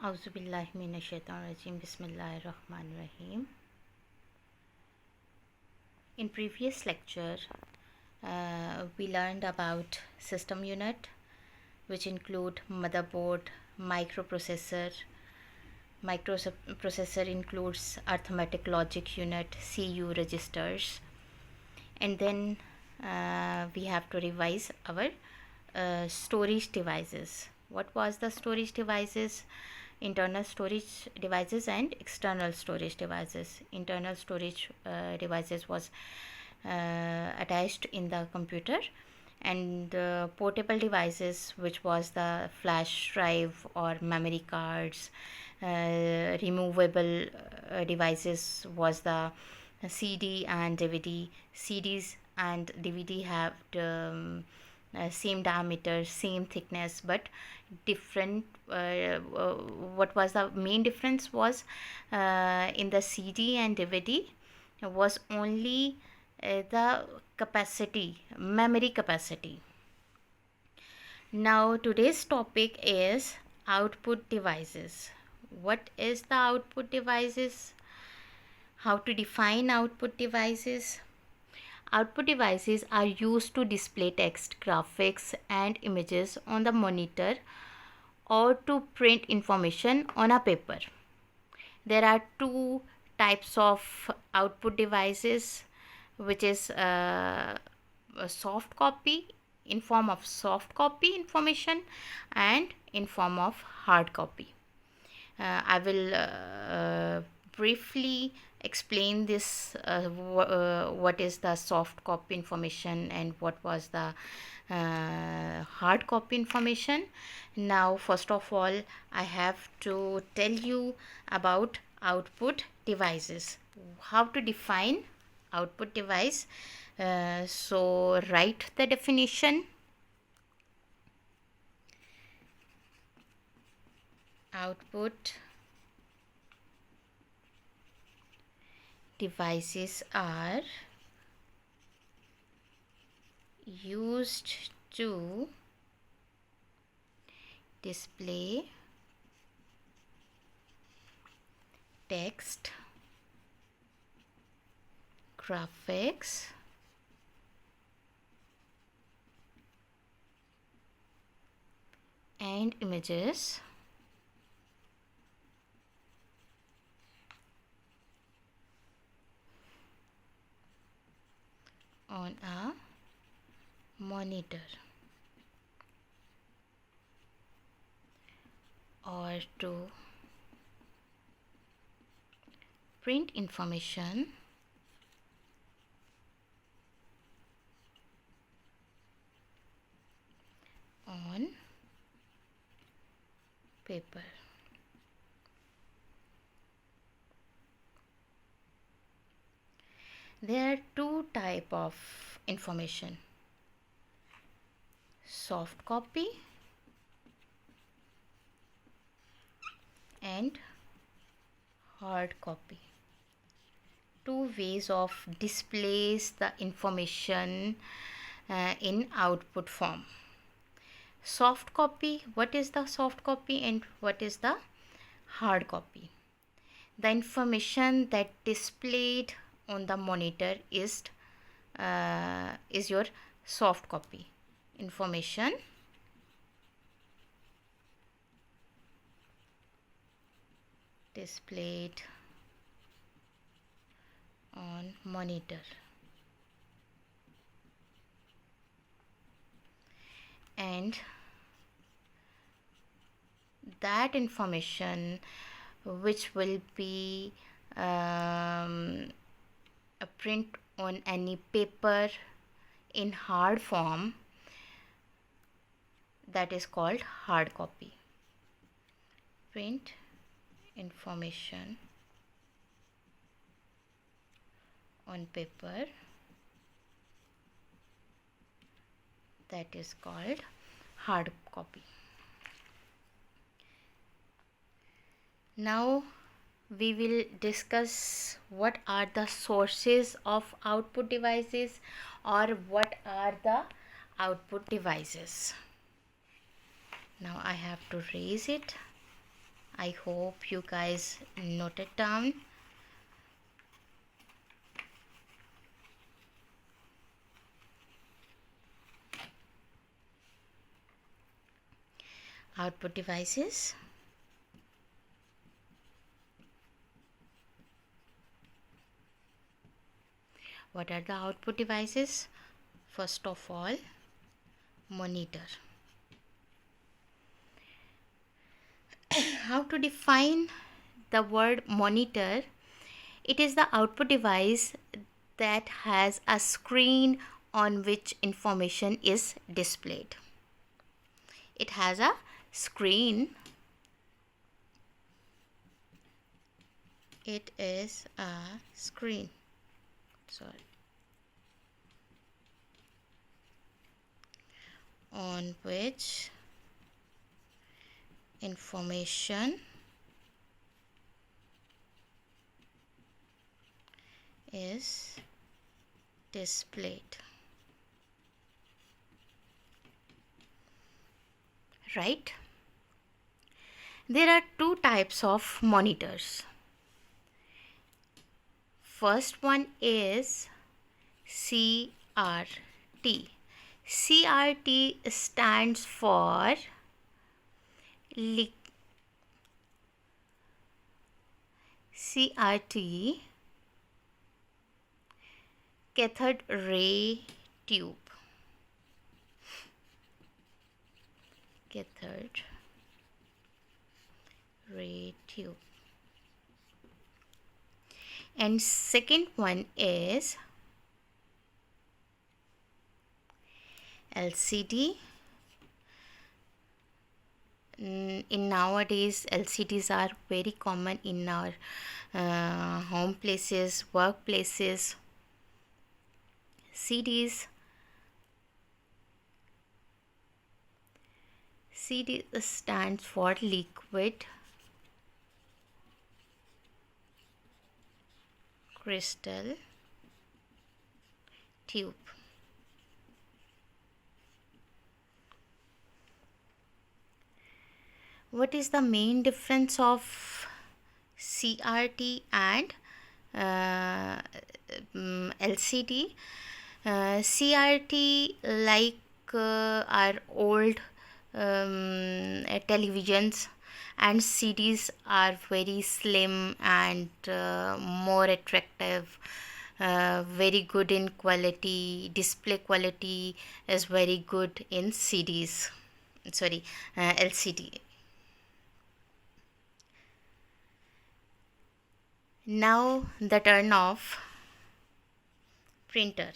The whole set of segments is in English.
Auzubillahi minash-shaytanir-rajim. Bismillahir-Rahmanir-Rahim. In previous lecture, we learned about system unit, which include motherboard, microprocessor. Microprocessor includes arithmetic logic unit, CU registers, and then we have to revise our storage devices. What was the storage devices? Internal storage devices and external storage devices. Internal storage devices was attached in the computer, and portable devices, which was the flash drive or memory cards. Removable devices was the CD and DVD. CDs and DVD have same diameter, same thickness, but different. What was the main difference was in the CD and DVD was only the capacity, memory capacity. Now today's topic is output devices. What is the output devices? How to define output devices? Output devices are used to display text, graphics, and images on the monitor or to print information on a paper. There are two types of output devices, which is a soft copy, in form of soft copy information, and in form of hard copy. I will briefly explain this, what is the soft copy information and what was the hard copy information. Now first of all, I have to tell you about output devices, how to define output device. So write the definition. Output devices are used to display text, graphics, and images on a monitor or to print information on paper. There are two type of information: soft copy and hard copy. Two ways of displays the information in output form. Soft copy, what is the soft copy and what is the hard copy? The information that displayed on the monitor is your soft copy information. Displayed on monitor, and that information which will be a print on any paper in hard form, that is called hard copy. Print information on paper, that is called hard copy. Now we will discuss what are the sources of output devices or what are the output devices. Now I have to raise it. I hope you guys note it down. Output devices. What are the output devices? First of all, monitor. How to define the word monitor? It is the output device that has a screen on which information is displayed. It has a screen. It is a screen. Sorry. On which information is displayed. Right? There are two types of monitors. First one is CRT. CRT stands for CRT, cathode ray tube. Cathode ray tube. And second one is LCD. In nowadays, LCDs are very common in our home places, workplaces. CDs. CD stands for liquid crystal tube. What is the main difference of CRT and LCD? CRT, like our old televisions, and CDs are very slim and more attractive, very good in quality. Display quality is very good in CDs. Sorry, LCD. Now the turn of printer.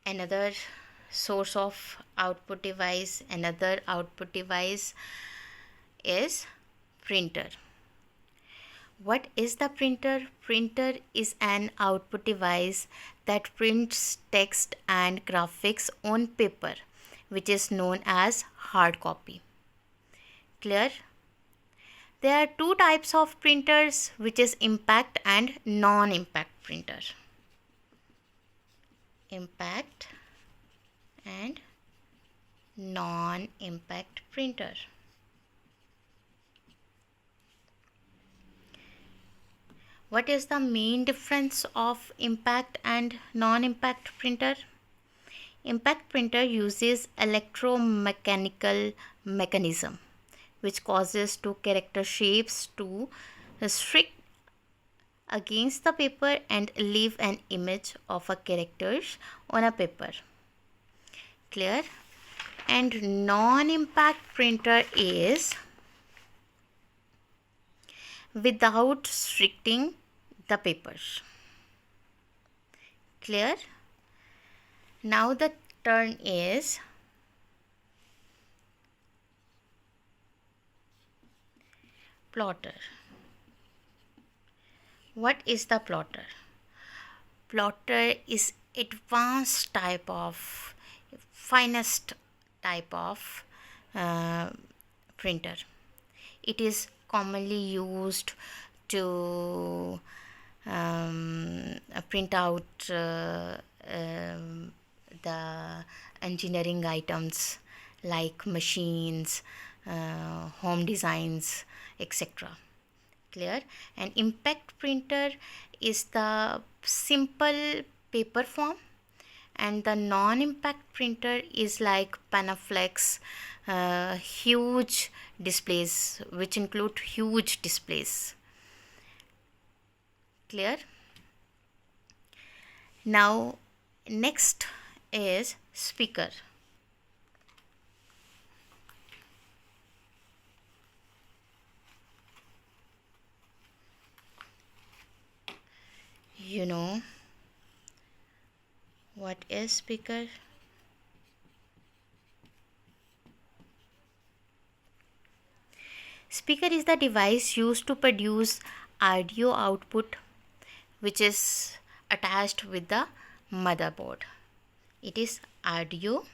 Another source of output device, another output device is printer. What is the printer? Printer is an output device that prints text and graphics on paper, which is known as hard copy. Clear? There are two types of printers, which is impact and non-impact printer. Impact and non-impact printer. What is the main difference of impact and non-impact printer? Impact printer uses electromechanical mechanism which causes two character shapes to strike against the paper and leave an image of a characters on a paper. Clear? And non-impact printer is without striking the papers. Clear? Now the turn is plotter. What is the plotter? Plotter is advanced type of, finest type of printer. It is commonly used to print out the engineering items like machines, home designs, etc. Clear? And impact printer is the simple paper form, and the non-impact printer is like Panaflex, huge displays, which include huge displays. Clear? Now next is speaker. You know what is speaker? Speaker is the device used to produce audio output which is attached with the motherboard. It is audio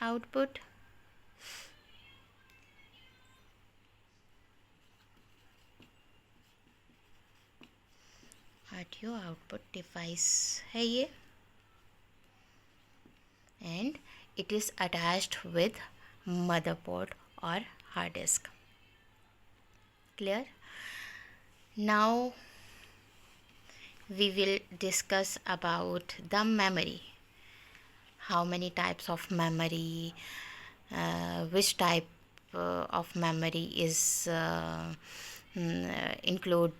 output device है ये, and it is attached with motherboard or hard disk. Clear? Now we will discuss about the memory. How many types of memory, which type of memory is include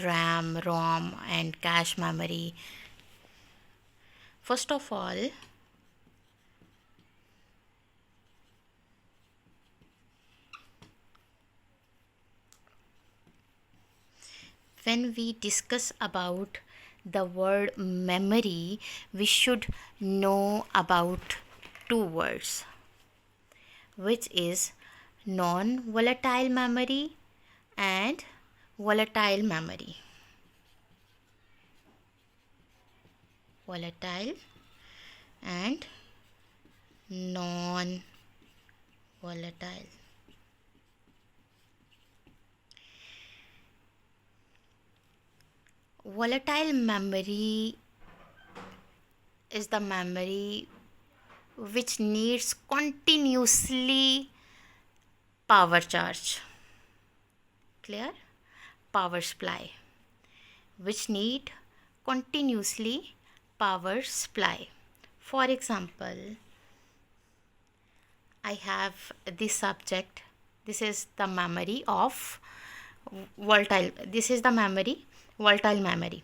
RAM, ROM and cache memory. First of all, when we discuss about the word memory, we should know about two words, which is non-volatile memory and volatile memory. Volatile and non-volatile. Volatile memory is the memory which needs continuously power charge. Clear? Power supply, which need continuously power supply. For example, I have this subject. This is the memory of volatile. This is the memory, volatile memory.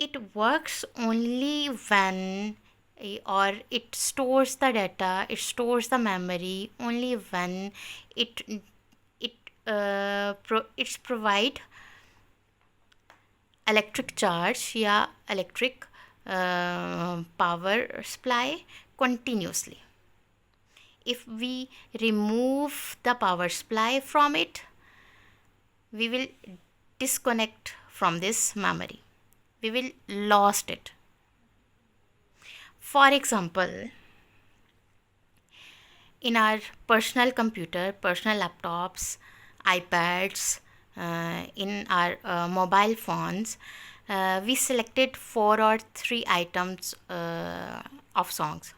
It works only when, or it stores the data, it stores the memory only when it's provide electric charge या electric power supply continuously. If we remove the power supply from it, we will disconnect from this memory. We will lost it. For example, in our personal computer, personal laptops, iPads, in our mobile phones, we selected 4 or 3 items of songs.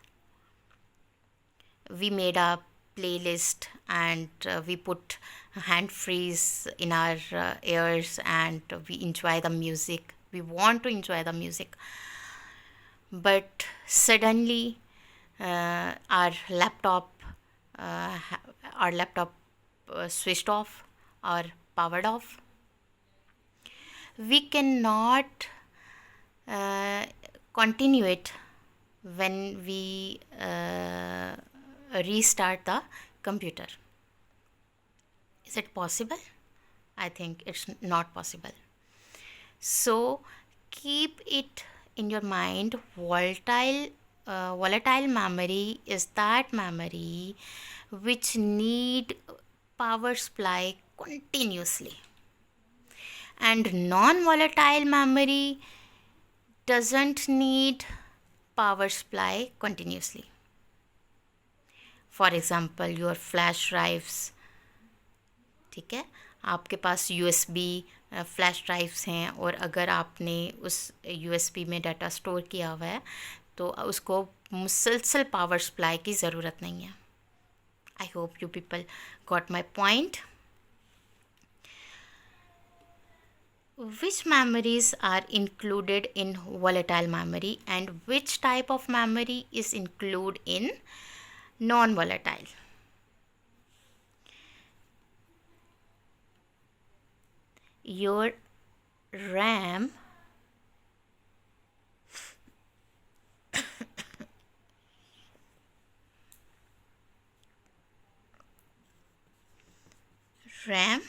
We made a playlist and we put hand freeze in our ears and we enjoy the music. We want to enjoy the music. But suddenly our laptop switched off or powered off. We cannot continue it when we restart the computer. Is it possible? I think it's not possible. So keep it in your mind. Volatile memory is that memory which need power supply continuously, and non-volatile memory doesn't need power supply continuously. For example, your flash drives ठीक है, आपके पास USB flash drives हैं और अगर आपने उस USB में data store किया हुआ है तो उसको मुसलसल पावर सप्लाई की ज़रूरत नहीं है. I hope you people got my point. Which memories are included in volatile memory and which type of memory is included in non-volatile? Your RAM RAM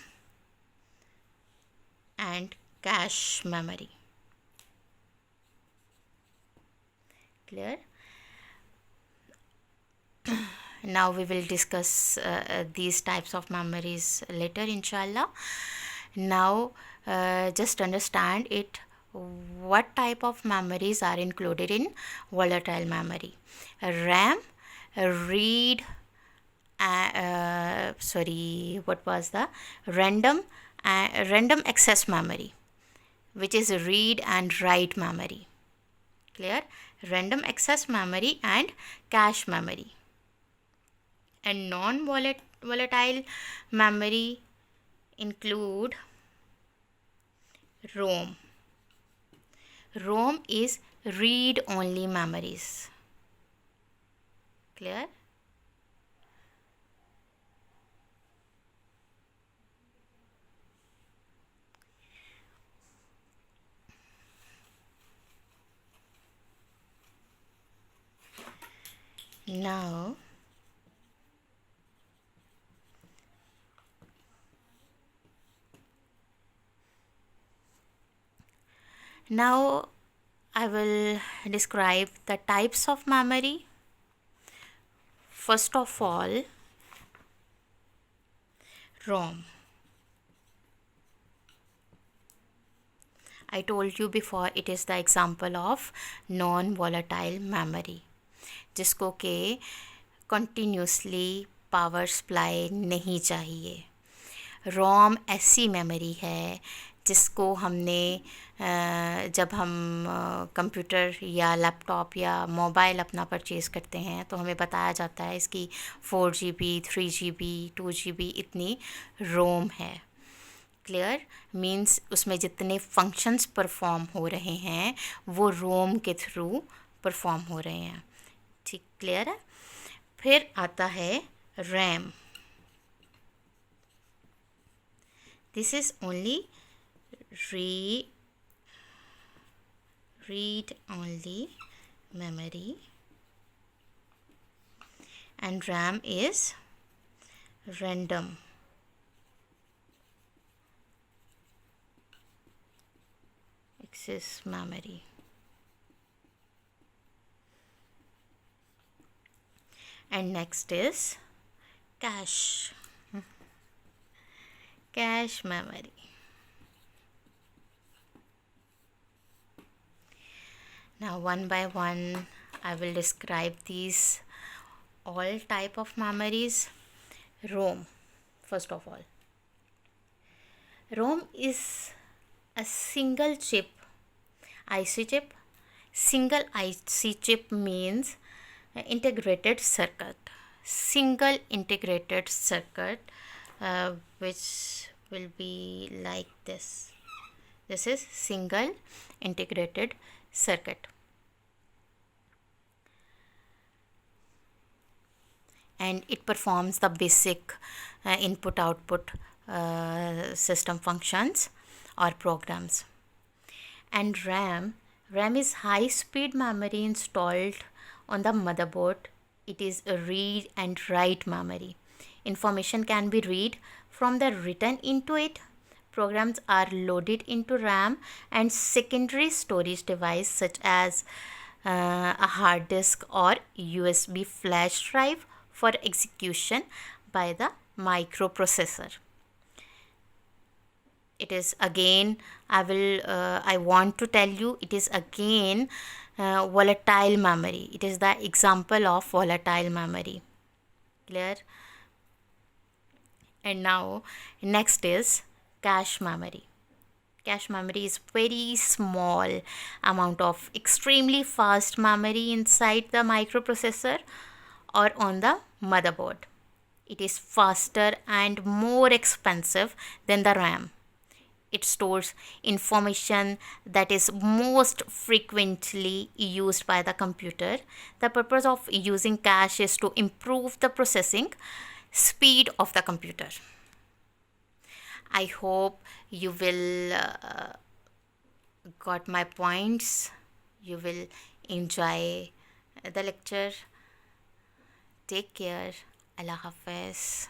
and cache memory. Clear? Now we will discuss these types of memories later, inshallah. Now just understand it, what type of memories are included in volatile memory. RAM, read, what was the random access memory, which is read and write memory. Clear? Random access memory and cache memory. And non-volatile memory include ROM. ROM is read-only memories. Clear? Now I will describe the types of memory. First of all, ROM. I told you before, it is the example of non-volatile memory, जिसको के continuously power supply नहीं चाहिए. रोम ऐसी memory है जिसको हमने जब हम कंप्यूटर या लैपटॉप या मोबाइल अपना परचेज़ करते हैं तो हमें बताया जाता है इसकी 4GB 3GB 2GB इतनी रोम है. क्लियर? मीन्स उसमें जितने फंक्शंस परफॉर्म हो रहे हैं वो रोम के थ्रू परफॉर्म हो रहे हैं. ठीक, क्लियर है? फिर आता है RAM. This is only read only memory and RAM is random access memory. And next is cache memory. Now one by one I will describe these all type of memories. ROM. First of all, ROM is a single chip IC chip. Single IC chip means integrated circuit. Single integrated circuit which will be like this. This is single integrated circuit. And it performs the basic input output system functions or programs. And RAM is high speed memory installed on the motherboard. It is a read and write memory. Information can be read from the written into it. Programs are loaded into RAM and secondary storage device such as a hard disk or USB flash drive for execution by the microprocessor. It is again, I want to tell you, it is again volatile memory. It is the example of volatile memory. Clear? And now next is cache memory. Cache memory is very small amount of extremely fast memory inside the microprocessor or on the motherboard. It is faster and more expensive than the RAM. It stores information that is most frequently used by the computer. The purpose of using cache is to improve the processing speed of the computer. I hope you will got my points. You will enjoy the lecture. Take care. Allah Hafiz.